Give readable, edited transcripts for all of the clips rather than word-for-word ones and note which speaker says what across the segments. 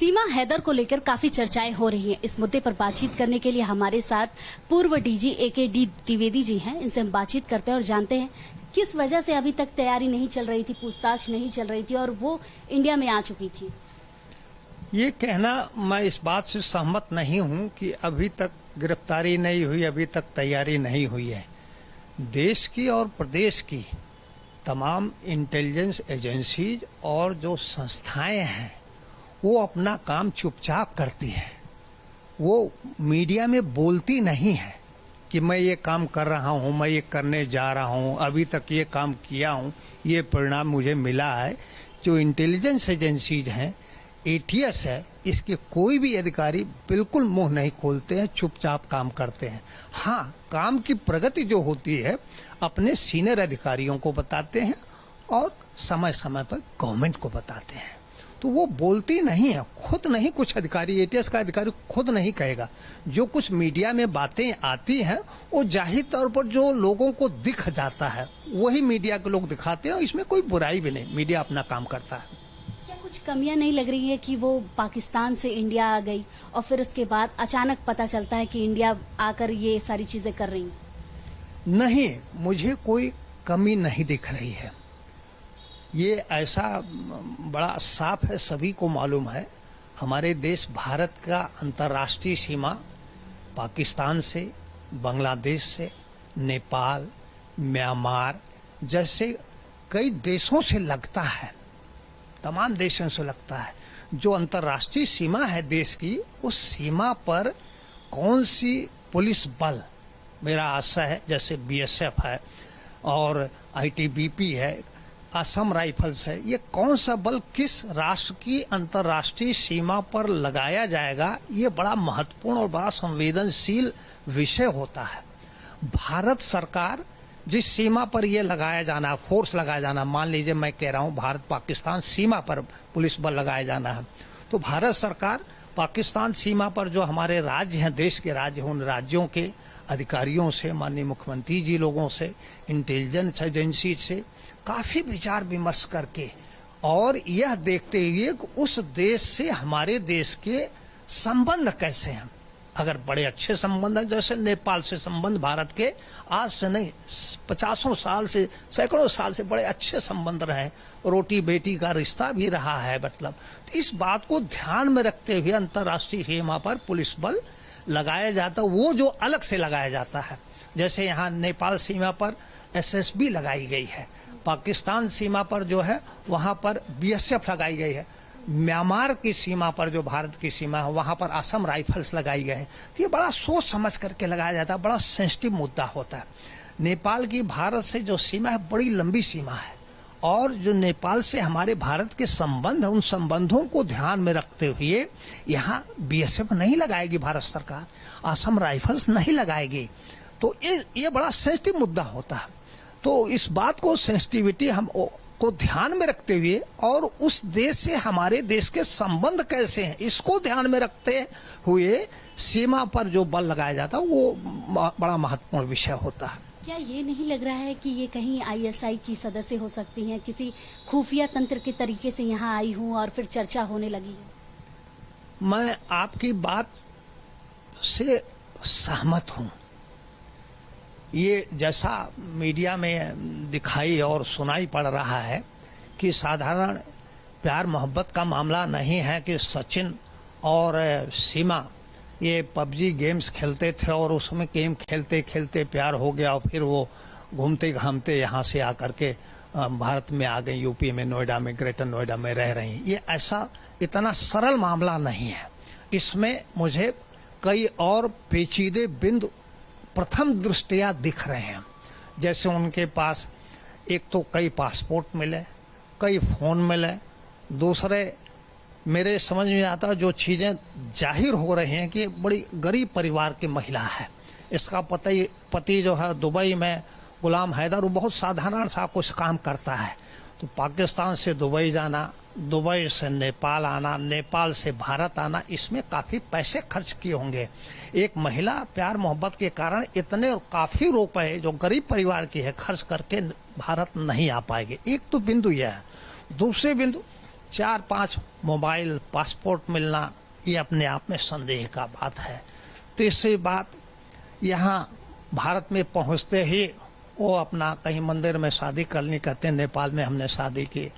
Speaker 1: सीमा हैदर को लेकर काफी चर्चाएं हो रही हैं। इस मुद्दे पर बातचीत करने के लिए हमारे साथ पूर्व डीजी AKD द्विवेदी जी हैं। इनसे हम बातचीत करते हैं और जानते हैं किस वजह से अभी तक तैयारी नहीं चल रही थी, पूछताछ नहीं चल रही थी और वो इंडिया में आ चुकी थी।
Speaker 2: ये कहना मैं इस बात से सहमत नहीं हूं कि अभी तक गिरफ्तारी नहीं हुई, अभी तक तैयारी नहीं हुई है। देश की और प्रदेश की तमाम इंटेलिजेंस एजेंसीज और जो संस्थाएं हैं वो अपना काम चुपचाप करती हैं। वो मीडिया में बोलती नहीं है कि मैं ये काम कर रहा हूं, मैं ये करने जा रहा हूं, अभी तक ये काम किया हूं, ये परिणाम मुझे मिला है। जो इंटेलिजेंस एजेंसीज हैं, ATS है, इसके कोई भी अधिकारी बिल्कुल मुंह नहीं खोलते हैं, चुपचाप काम करते हैं। हाँ, काम की प्रगति जो होती है अपने सीनियर अधिकारियों को बताते हैं और समय समय पर गवर्नमेंट को बताते हैं। तो वो बोलती नहीं है, खुद नहीं, कुछ अधिकारी, ATS का अधिकारी खुद नहीं कहेगा। जो कुछ मीडिया में बातें आती हैं वो जाहिर तौर पर जो लोगों को दिख जाता है वही मीडिया के लोग दिखाते हैं। इसमें कोई बुराई भी नहीं, मीडिया अपना काम करता है।
Speaker 1: कुछ कमियां नहीं लग रही है कि वो पाकिस्तान से इंडिया आ गई और फिर उसके बाद अचानक पता चलता है कि इंडिया आकर ये सारी चीजें कर रही हैं?
Speaker 2: नहीं, मुझे कोई कमी नहीं दिख रही है। ये ऐसा बड़ा साफ है, सभी को मालूम है। हमारे देश भारत का अंतर्राष्ट्रीय सीमा पाकिस्तान से, बांग्लादेश से, नेपाल, म्यांमार जैसे कई देशों से लगता है, तमाम देशों से लगता है। जो अंतर्राष्ट्रीय सीमा है देश की, उस सीमा पर कौन सी पुलिस बल, मेरा आशा है जैसे BSF है और ITBP है, असम राइफल्स है, ये कौन सा बल किस राष्ट्र की अंतर्राष्ट्रीय सीमा पर लगाया जाएगा, ये बड़ा महत्वपूर्ण और बड़ा संवेदनशील विषय होता है। भारत सरकार जिस सीमा पर ये लगाया जाना, फोर्स लगाया जाना, मान लीजिए मैं कह रहा हूँ भारत पाकिस्तान सीमा पर पुलिस बल लगाया जाना है, तो भारत सरकार पाकिस्तान सीमा पर जो हमारे राज्य हैं, देश के राज्य, उन राज्यों के अधिकारियों से, माननीय मुख्यमंत्री जी लोगों से, इंटेलिजेंस एजेंसी से काफी विचार विमर्श करके और यह देखते हुए कि उस देश से हमारे देश के संबंध कैसे हैं। अगर बड़े अच्छे संबंध हैं, जैसे नेपाल से संबंध भारत के आज से नहीं 50 साल से, सैकड़ों साल से बड़े अच्छे संबंध रहे, रोटी बेटी का रिश्ता भी रहा है। मतलब तो इस बात को ध्यान में रखते हुए अंतर्राष्ट्रीय सीमा पर पुलिस बल लगाया जाता, वो जो अलग से लगाया जाता है। जैसे यहाँ नेपाल सीमा पर SSB लगाई गई है, पाकिस्तान सीमा पर जो है वहाँ पर BSF लगाई गई है, म्यांमार की सीमा पर जो भारत की सीमा है वहाँ पर असम राइफल्स लगाई गए हैं। तो ये बड़ा सोच समझ करके लगाया जाता है, बड़ा सेंसिटिव मुद्दा होता है। नेपाल की भारत से जो सीमा है बड़ी लंबी सीमा है और जो नेपाल से हमारे भारत के संबंध है, उन संबंधों को ध्यान में रखते हुए यहाँ BSF नहीं लगाएगी भारत सरकार, असम राइफल्स नहीं लगाएगी। तो ये बड़ा सेंसिटिव मुद्दा होता है। तो इस बात को, सेंसिटिविटी हम को ध्यान में रखते हुए और उस देश से हमारे देश के संबंध कैसे हैं, इसको ध्यान में रखते हुए सीमा पर जो बल लगाया जाता है वो बड़ा महत्वपूर्ण विषय होता है।
Speaker 1: क्या ये नहीं लग रहा है कि ये कहीं ISI की सदस्य हो सकती हैं, किसी खुफिया तंत्र के तरीके से यहाँ आई हूँ और फिर चर्चा होने लगी है?
Speaker 2: मैं आपकी बात से सहमत हूँ। ये जैसा मीडिया में दिखाई और सुनाई पड़ रहा है कि साधारण प्यार मोहब्बत का मामला नहीं है कि सचिन और सीमा ये PUBG गेम्स खेलते थे और उसमें गेम खेलते खेलते प्यार हो गया और फिर वो घूमते घामते यहाँ से आकर के भारत में आ गए, UP में, नोएडा में, ग्रेटर नोएडा में रह रही हैं। ये ऐसा इतना सरल मामला नहीं है। इसमें मुझे कई और पेचीदे बिंदु प्रथम दृष्टया दिख रहे हैं। जैसे उनके पास एक तो कई पासपोर्ट मिले, कई फोन मिले, दूसरे मेरे समझ में आता जो चीजें जाहिर हो रही हैं कि बड़ी गरीब परिवार की महिला है। इसका पति जो है दुबई में गुलाम हैदर, वो बहुत साधारण सा कुछ काम करता है। तो पाकिस्तान से दुबई जाना, दुबई से नेपाल आना, नेपाल से भारत आना, इसमें काफी पैसे खर्च किए होंगे। एक महिला प्यार मोहब्बत के कारण इतने काफी रुपए जो गरीब परिवार की है खर्च करके भारत नहीं आ पाएगी। एक तो बिंदु यह है। दूसरे बिंदु 4-5 मोबाइल, पासपोर्ट मिलना, ये अपने आप में संदेह का बात है। तीसरी बात, यहाँ भारत में पहुंचते ही वो अपना कहीं मंदिर में शादी करनी कहते हैं, नेपाल में हमने शादी की,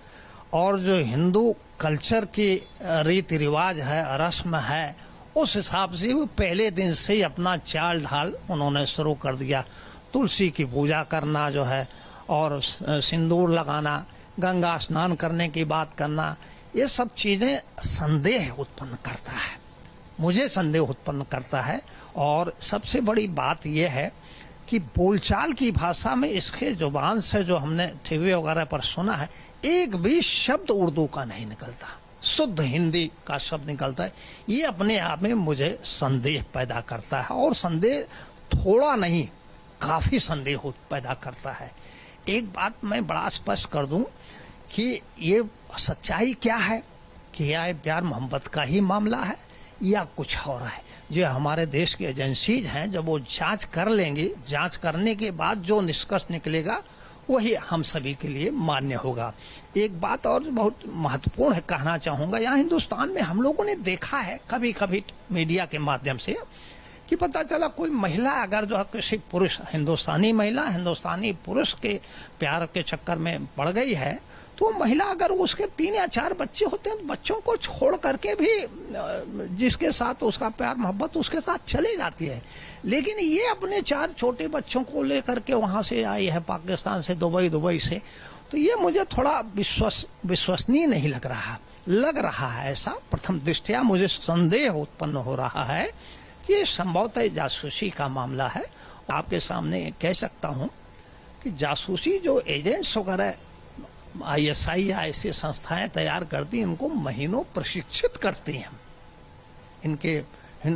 Speaker 2: और जो हिंदू कल्चर की रीति रिवाज है, रस्म है, उस हिसाब से वो पहले दिन से ही अपना चाल ढाल उन्होंने शुरू कर दिया। तुलसी की पूजा करना जो है, और सिंदूर लगाना, गंगा स्नान करने की बात करना, ये सब चीजें संदेह उत्पन्न करता है, मुझे संदेह उत्पन्न करता है। और सबसे बड़ी बात यह है कि बोलचाल की भाषा में इसके जुबान से जो हमने टीवी वगैरह पर सुना है, एक भी शब्द उर्दू का नहीं निकलता, शुद्ध हिंदी का शब्द निकलता है। ये अपने आप में मुझे संदेह पैदा करता है, और संदेह थोड़ा नहीं, काफी संदेह पैदा करता है। एक बात मैं बड़ा स्पष्ट कर दूं कि ये सच्चाई क्या है, कि यह प्यार मोहब्बत का ही मामला है या कुछ और है। जो हमारे देश की एजेंसीज हैं, जब वो जांच कर लेंगी, जांच करने के बाद जो निष्कर्ष निकलेगा वही हम सभी के लिए मान्य होगा। एक बात और बहुत महत्वपूर्ण है, कहना चाहूंगा, यहाँ हिंदुस्तान में हम लोगों ने देखा है कभी कभी मीडिया के माध्यम से कि पता चला कोई महिला अगर जो है किसी पुरुष, हिंदुस्तानी महिला हिंदुस्तानी पुरुष के प्यार के चक्कर में पड़ गई है, तो महिला अगर उसके 3 या 4 बच्चे होते हैं तो बच्चों को छोड़ करके भी जिसके साथ उसका प्यार मोहब्बत उसके साथ चली जाती है। लेकिन ये अपने 4 छोटे बच्चों को लेकर के वहां से आई है, पाकिस्तान से, दुबई से, तो ये मुझे थोड़ा विश्वसनीय नहीं लग रहा है ऐसा। प्रथम दृष्टया मुझे संदेह उत्पन्न हो रहा है कि संभवतः जासूसी का मामला है। आपके सामने कह सकता हूं कि जासूसी जो एजेंट्स वगैरह ISI या ऐसी संस्थाएं तैयार करती हैं, इनको महीनों प्रशिक्षित करती हैं। इनके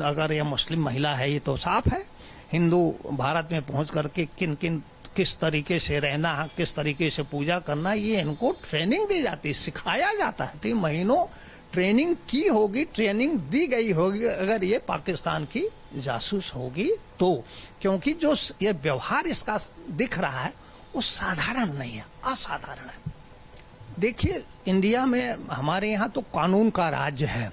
Speaker 2: अगर ये मुस्लिम महिला है, ये तो साफ है, हिंदू भारत में पहुंच करके किस तरीके से रहना, किस तरीके से पूजा करना, ये इनको ट्रेनिंग दी जाती है, सिखाया जाता है। 3 महीनों ट्रेनिंग की होगी, ट्रेनिंग दी गई होगी अगर ये पाकिस्तान की जासूस होगी तो, क्योंकि जो ये व्यवहार इसका दिख रहा है वो साधारण नहीं है, असाधारण है। देखिए, इंडिया में हमारे यहाँ तो कानून का राज्य है।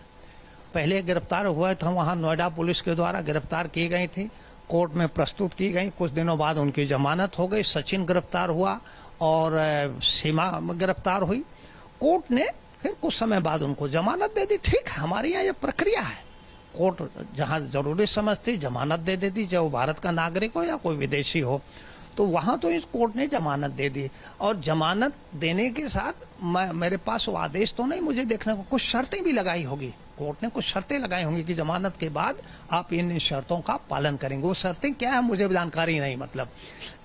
Speaker 2: पहले गिरफ्तार हुए थे, वहाँ नोएडा पुलिस के द्वारा गिरफ्तार की गई थी, कोर्ट में प्रस्तुत की गई, कुछ दिनों बाद उनकी जमानत हो गई। सचिन गिरफ्तार हुआ और सीमा गिरफ्तार हुई, कोर्ट ने फिर कुछ समय बाद उनको जमानत दे दी। ठीक है, हमारे यहाँ ये प्रक्रिया है, कोर्ट जहाँ जरूरी समझती जमानत दे देती, चाहे वो भारत का नागरिक हो या कोई विदेशी हो। तो वहां तो इस कोर्ट ने जमानत दे दी, और जमानत देने के साथ मेरे पास वो आदेश तो नहीं, मुझे देखने को कुछ शर्तें भी लगाई होगी, कोर्ट ने कुछ शर्तें लगाई होंगी कि जमानत के बाद आप इन शर्तों का पालन करेंगे। वो शर्तें क्या है मुझे जानकारी नहीं। मतलब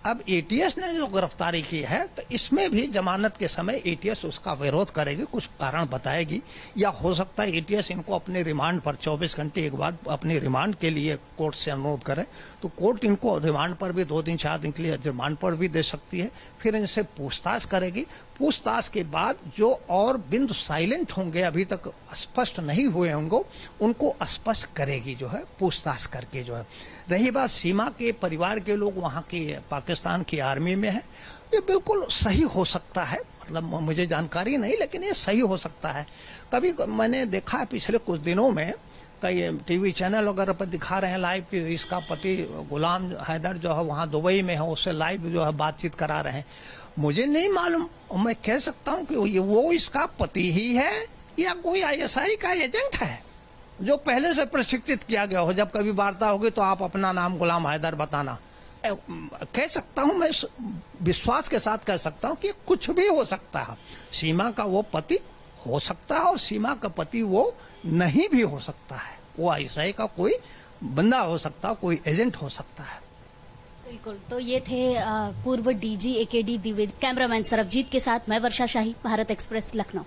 Speaker 2: अब ATS ने जो गिरफ्तारी की है, तो इसमें भी जमानत के समय ATS उसका विरोध करेगी, कुछ कारण बताएगी, या हो सकता है ATS इनको अपने रिमांड पर 24 घंटे एक बाद अपने रिमांड के लिए कोर्ट से अनुरोध करे, तो कोर्ट इनको रिमांड पर भी 2 दिन 4 दिन के लिए रिमांड पर भी दे सकती है। फिर इनसे पूछताछ करेगी, पूछताछ के बाद जो और बिंदु साइलेंट होंगे, अभी तक स्पष्ट नहीं हुए होंगे, उनको स्पष्ट करेगी जो है पूछताछ करके जो है। रही बात सीमा के परिवार के लोग वहाँ की पाकिस्तान की आर्मी में है, ये बिल्कुल सही हो सकता है, मतलब मुझे जानकारी नहीं, लेकिन ये सही हो सकता है। कभी मैंने देखा है पिछले कुछ दिनों में कई टीवी चैनल वगैरह पर दिखा रहे हैं लाइव कि इसका पति गुलाम हैदर जो है वहाँ दुबई में है, उससे लाइव जो है बातचीत करा रहे हैं। मुझे नहीं मालूम, और मैं कह सकता हूँ कि वो इसका पति ही है या कोई ISI का एजेंट है जो पहले से प्रशिक्षित किया गया हो। जब कभी वार्ता होगी तो आप अपना नाम गुलाम हैदर बताना। कह सकता हूं, मैं विश्वास के साथ कह सकता हूं कि कुछ भी हो सकता है। सीमा का वो पति हो सकता है और सीमा का पति वो नहीं भी हो सकता है, वो ISI का कोई बंदा हो सकता है, कोई एजेंट हो सकता है।
Speaker 1: बिल्कुल, तो ये थे पूर्व DG AKD Dwivedi. Cameraman Sarabjit के साथ मैं वर्षा शाही, भारत एक्सप्रेस, लखनऊ।